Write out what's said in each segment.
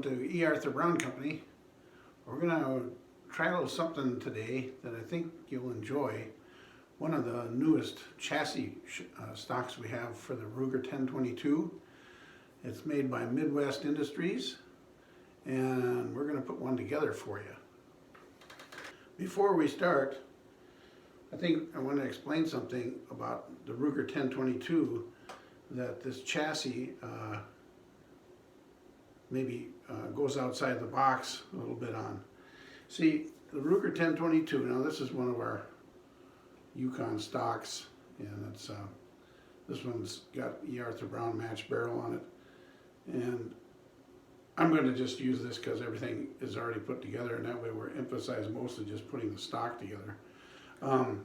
Welcome to E. Arthur Brown Company. We're going to try a little something today that I think you'll enjoy. One of the newest chassis stocks we have for the Ruger 1022. It's made by Midwest Industries, and we're going to put one together for you. Before we start, I think I want to explain something about the Ruger 1022 that this chassis maybe goes outside the box a little bit on. See, the Ruger 1022, now this is one of our Yukon stocks, and it's this one's got E. Arthur Brown match barrel on it, and I'm going to just use this because everything is already put together, and that way we're emphasizing mostly just putting the stock together. The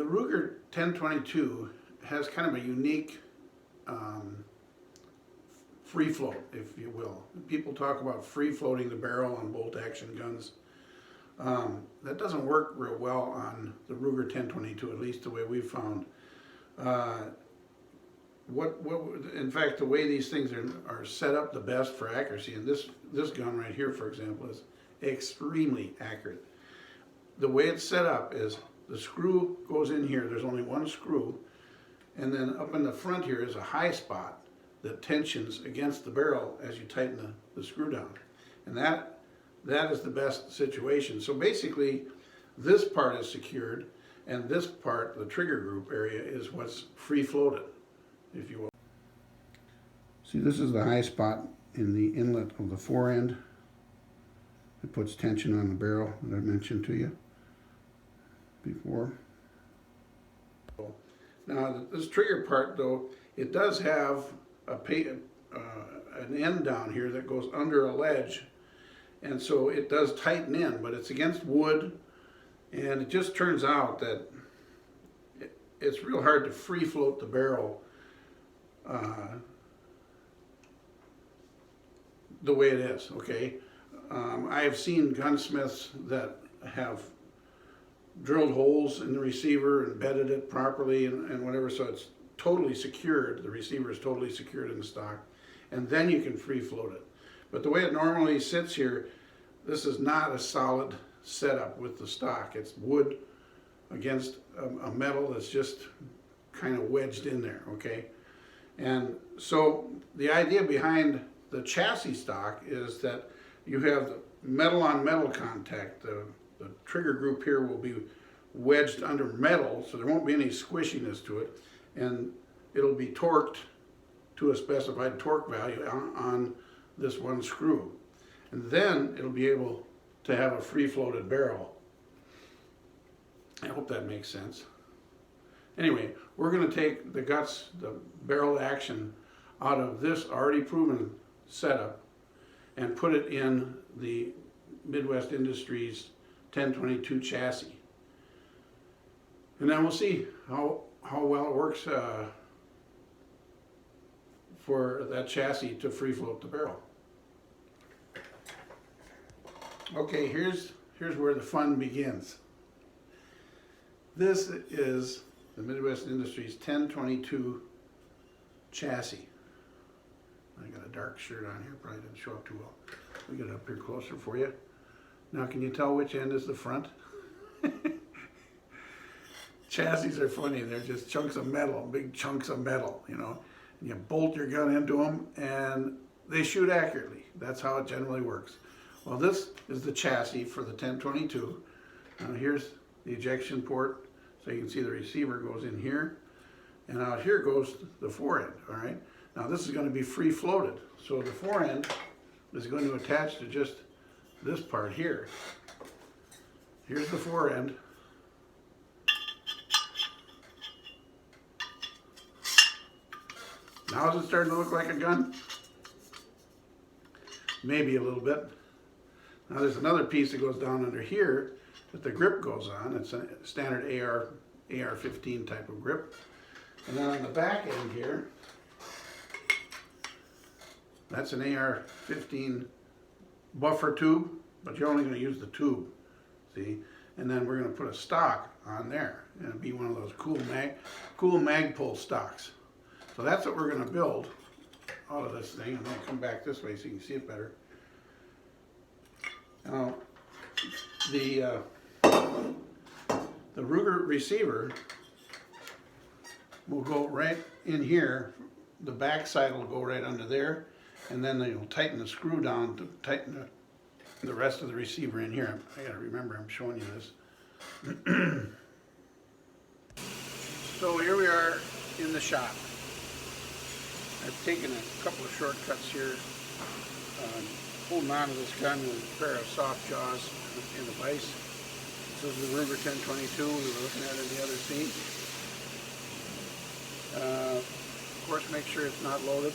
Ruger 1022 has kind of a unique free float, if you will. People talk about free floating the barrel on bolt action guns. That doesn't work real well on the Ruger 1022, at least the way we've found. In fact, the way these things are set up the best for accuracy, and this gun right here, for example, is extremely accurate. The way it's set up is the screw goes in here. There's only one screw, and then up in the front here is a high spot that tensions against the barrel as you tighten the screw down, and that is the best situation. So basically, this part is secured, and this part, the trigger group area, is what's free floated, if you will. See, this is the high spot in the inlet of the forend. It puts tension on the barrel that I mentioned to you before. Now, this trigger part, though, it does have an end down here that goes under a ledge, and so it does tighten in, but it's against wood, and it just turns out that it's real hard to free float the barrel the way it is, okay? I have seen gunsmiths that have drilled holes in the receiver and bedded it properly and whatever, so it's totally secured. The receiver is totally secured in the stock, and then you can free float it. But the way it normally sits here, this is not a solid setup with the stock. It's wood against a metal that's just kind of wedged in there, okay? And so the idea behind the chassis stock is that you have the metal on metal contact. The trigger group here will be wedged under metal, so there won't be any squishiness to it, and it'll be torqued to a specified torque value on this one screw. And then it'll be able to have a free floated barrel. I hope that makes sense. Anyway, we're going to take the guts, the barrel action, out of this already proven setup and put it in the Midwest Industries 1022 chassis. And then we'll see how well it works for that chassis to free float the barrel. Okay, here's where the fun begins. This is the Midwest Industries 1022 chassis. I got a dark shirt on here, probably didn't show up too well. Let me get it up here closer for you. Now, can you tell which end is the front? Chassis are funny. They're just chunks of metal, big chunks of metal, you know. And you bolt your gun into them, and they shoot accurately. That's how it generally works. Well, this is the chassis for the 1022. Now, here's the ejection port, so you can see the receiver goes in here, and out here goes the forend, all right? Now, this is going to be free floated, so the forend is going to attach to just this part here. Here's the forend. Now is it starting to look like a gun? Maybe a little bit. Now there's another piece that goes down under here that the grip goes on. It's a standard AR-15 type of grip. And then on the back end here, that's an AR-15 buffer tube, but you're only going to use the tube, see? And then we're going to put a stock on there, and it'll be one of those cool Magpul stocks. So that's what we're going to build out of this thing. I'm going to come back this way so you can see it better. Now, the Ruger receiver will go right in here. The back side will go right under there, and then you'll tighten the screw down to tighten the rest of the receiver in here. I gotta remember I'm showing you this. So here we are in the shop. I've taken a couple of shortcuts here, holding on to this gun with a pair of soft jaws in the vise. This is the Ruger 1022 we were looking at in the other scene. Of course, make sure it's not loaded.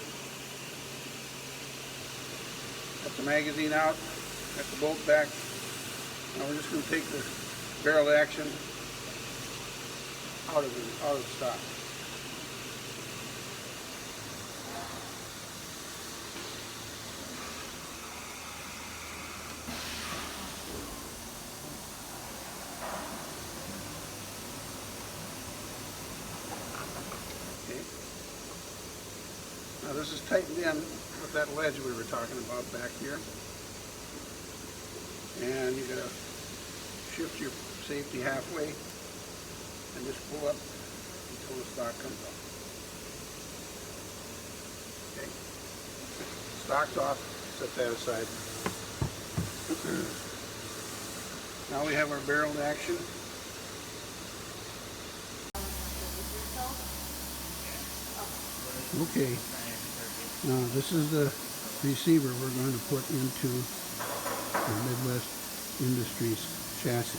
Got the magazine out, got the bolt back. Now we're just going to take the barrel action out of the stock. Now this is tightened in with that ledge we were talking about back here. And you're going to shift your safety halfway and just pull up until the stock comes up. Okay. Stock's off, set that aside. Now we have our barreled action. Okay. Now this is the receiver we're going to put into the Midwest Industries chassis.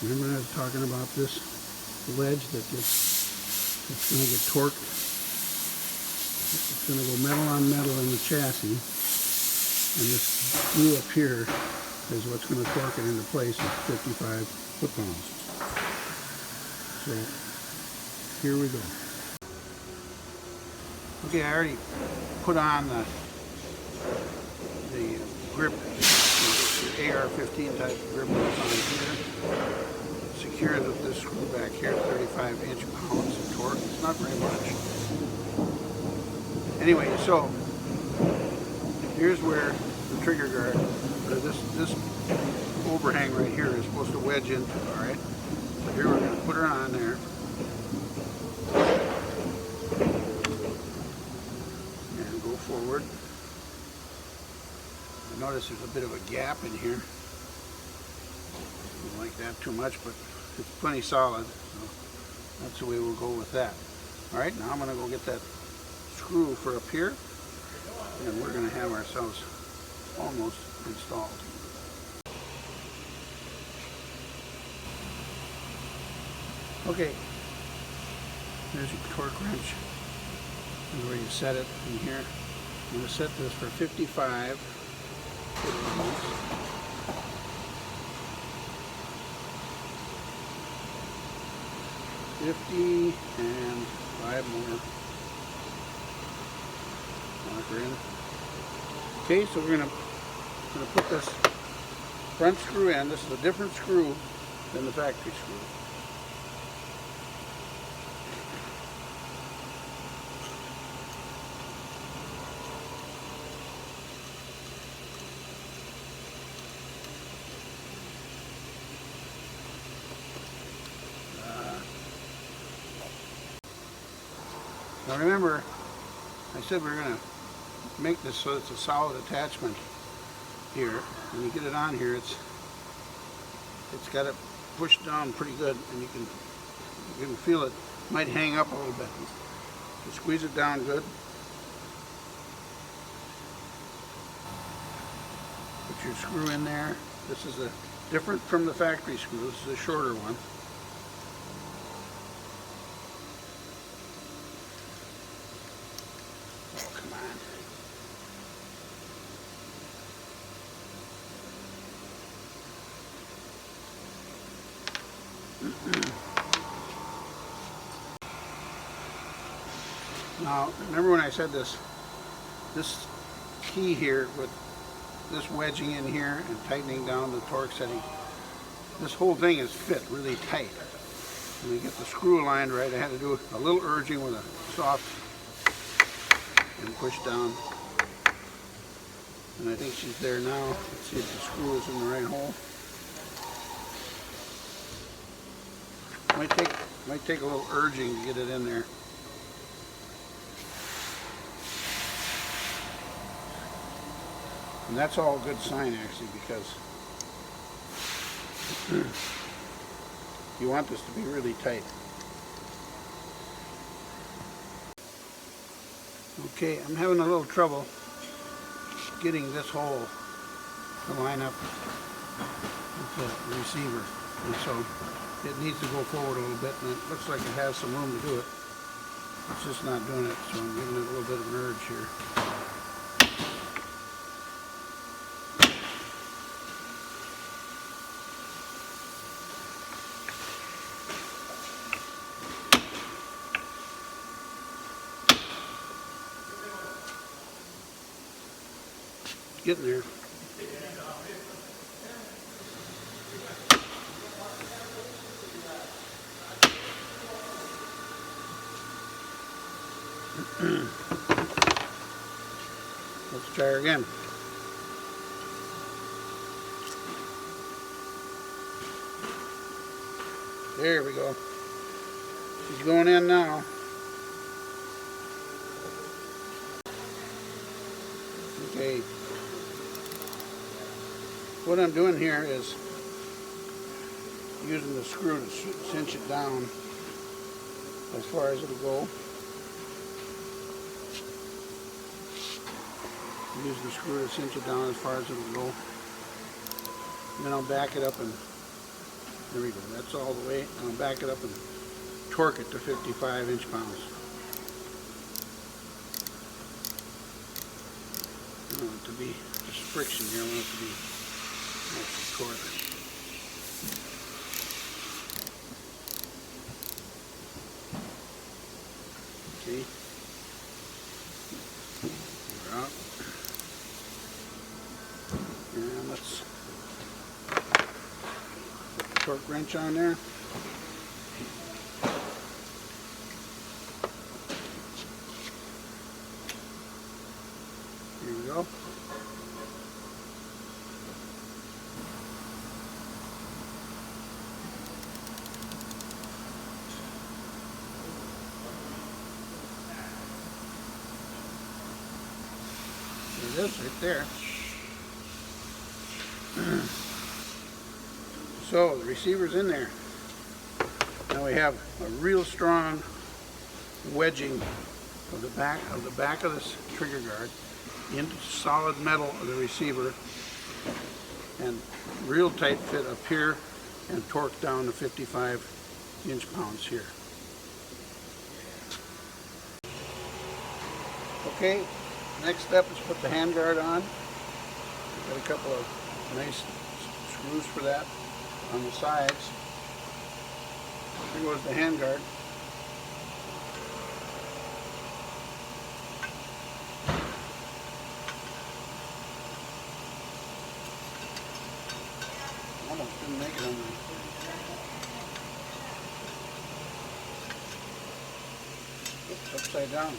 Remember I was talking about this ledge it's going to get torqued. It's going to go metal on metal in the chassis, and this screw up here is what's going to torque it into place at 55 foot-pounds. So here we go. Okay, I already put on the grip, the AR-15 type grip that's on here. Secured with this screw back here, 35 inch-pounds of torque. It's not very much. Anyway, so here's where the trigger guard, or this overhang right here is supposed to wedge into, all right? So here we're going to put her on there. Forward. I notice there's a bit of a gap in here. Don't like that too much, but it's plenty solid, so that's the way we'll go with that. Alright, now I'm going to go get that screw for up here, and we're going to have ourselves almost installed. Okay, there's your torque wrench. This is where you set it in here. I'm going to set this for 55 foot-pounds. And 5 more. Lock her in. Okay, so we're going to put this front screw in. This is a different screw than the factory screw. Now remember, I said we're going to make this so it's a solid attachment here. When you get it on here, it's got it pushed down pretty good, and you can feel it might hang up a little bit. So squeeze it down good. Put your screw in there. This is different from the factory screw. This is a shorter one. Now, remember when I said this key here with this wedging in here and tightening down the torque setting, this whole thing is fit really tight. When you get the screw aligned right, I had to do a little urging with a soft and push down. And I think she's there now. Let's see if the screw is in the right hole. Might take a little urging to get it in there. And that's all a good sign actually, because you want this to be really tight. Okay, I'm having a little trouble getting this hole to line up with the receiver, and so it needs to go forward a little bit, and it looks like it has some room to do it. It's just not doing it, so I'm giving it a little bit of an urge here. Getting there. Let's try her again. There we go. She's going in now. Okay. What I'm doing here is using the screw to cinch it down as far as it'll go. Use the screw to cinch it down as far as it'll go. And then I'll back it up and there we go. That's all the way. And I'll back it up and torque it to 55 inch-pounds. I want it to be just friction here. I want it to be nice and torque. Okay. We're out. And let's put the torque wrench on there. Here we go. There it is, right there. So the receiver's in there. Now we have a real strong wedging of the back of this trigger guard into the solid metal of the receiver, and real tight fit up here and torque down to 55 inch-pounds here. Okay, next step is put the handguard on. Got a couple of nice screws for that on the sides. Here goes the handguard. Almost didn't make it on the... Oops, upside down.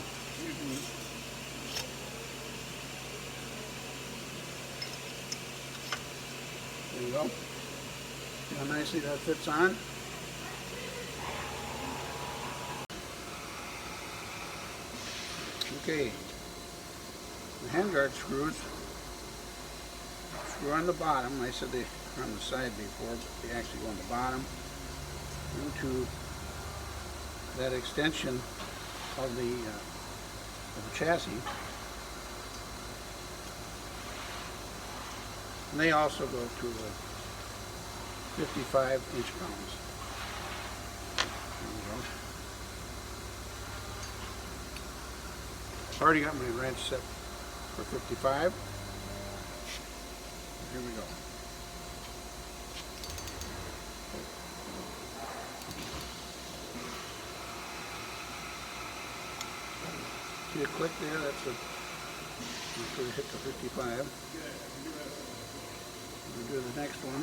There you go. See how nicely that fits on. Okay, the handguard screws screw on the bottom. I said they were on the side before, but they actually go on the bottom into that extension of the chassis. And they also go to 55 inch-pounds. There we go. Already got my wrench set for 55. Here we go. See a click there? That's a hit the 55. We'll do the next one.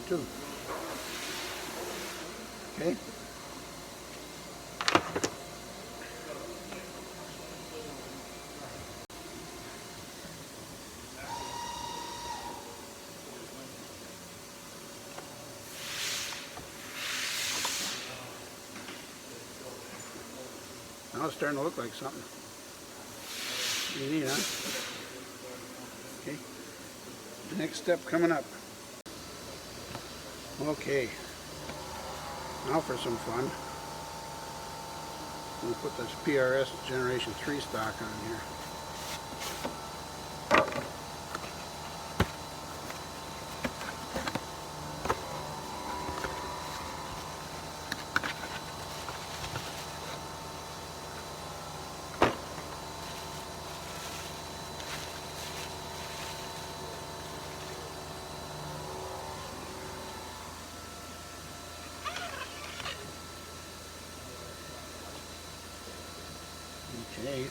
too. Okay. Now it's starting to look like something. Pretty neat, huh? Okay. Next step coming up. Okay. Now for some fun. We'll put this PRS Generation 3 stock on here. Okay. It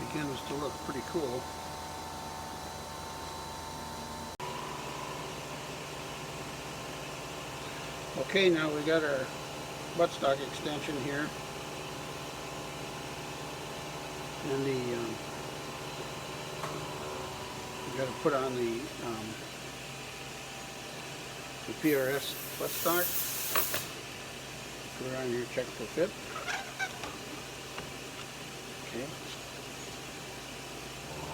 begins to look pretty cool. Okay, now we got our buttstock extension here, and we got to put on the PRS buttstock. Put it on here, check for fit. Okay.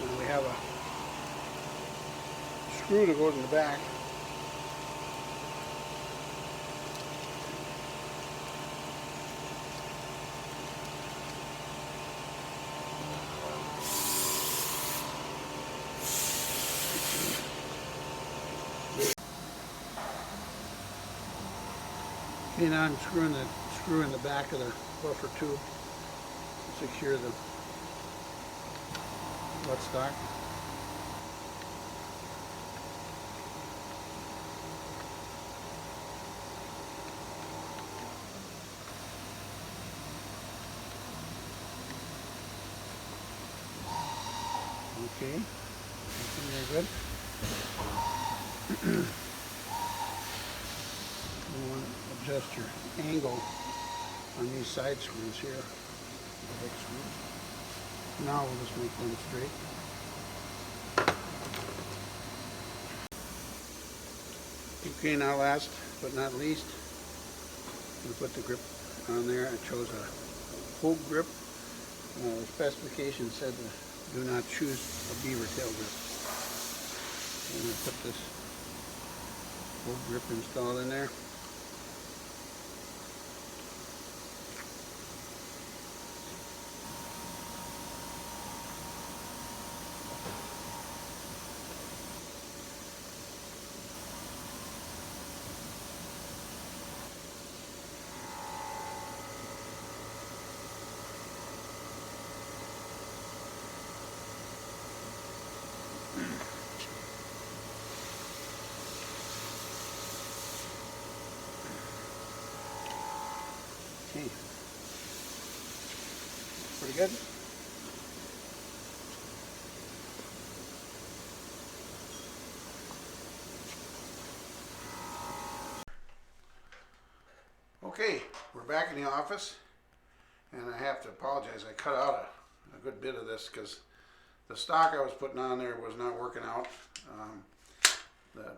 And we have a screw that goes in the back. Okay, now I'm screwing the screw in the back of the buffer tube to secure the buttstock. Okay, looking very good. You want to adjust your angle on these side screws here. The big screws. Now we'll just make them straight. Okay, now last but not least, we put the grip on there. I chose a Hogue grip. The specification said do not choose a beaver tail grip. I'm going to put this Hogue grip installed in there. Okay. Pretty good. Okay, we're back in the office, and I have to apologize. I cut out a good bit of this because the stock I was putting on there was not working out. The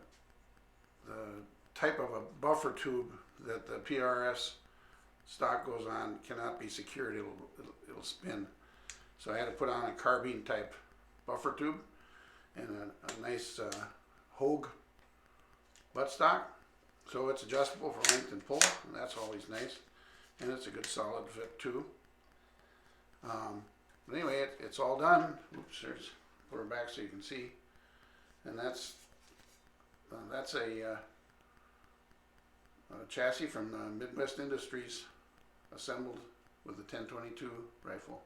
type of a buffer tube that the PRS stock goes on cannot be secured. It'll spin. So I had to put on a carbine type buffer tube and a nice Hogue buttstock. So it's adjustable for length and pull, and that's always nice. And it's a good solid fit too. But anyway, it's all done. Oops, put her back so you can see. And that's a chassis from Midwest Industries, assembled with the 1022 rifle.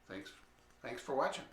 Thanks for watching.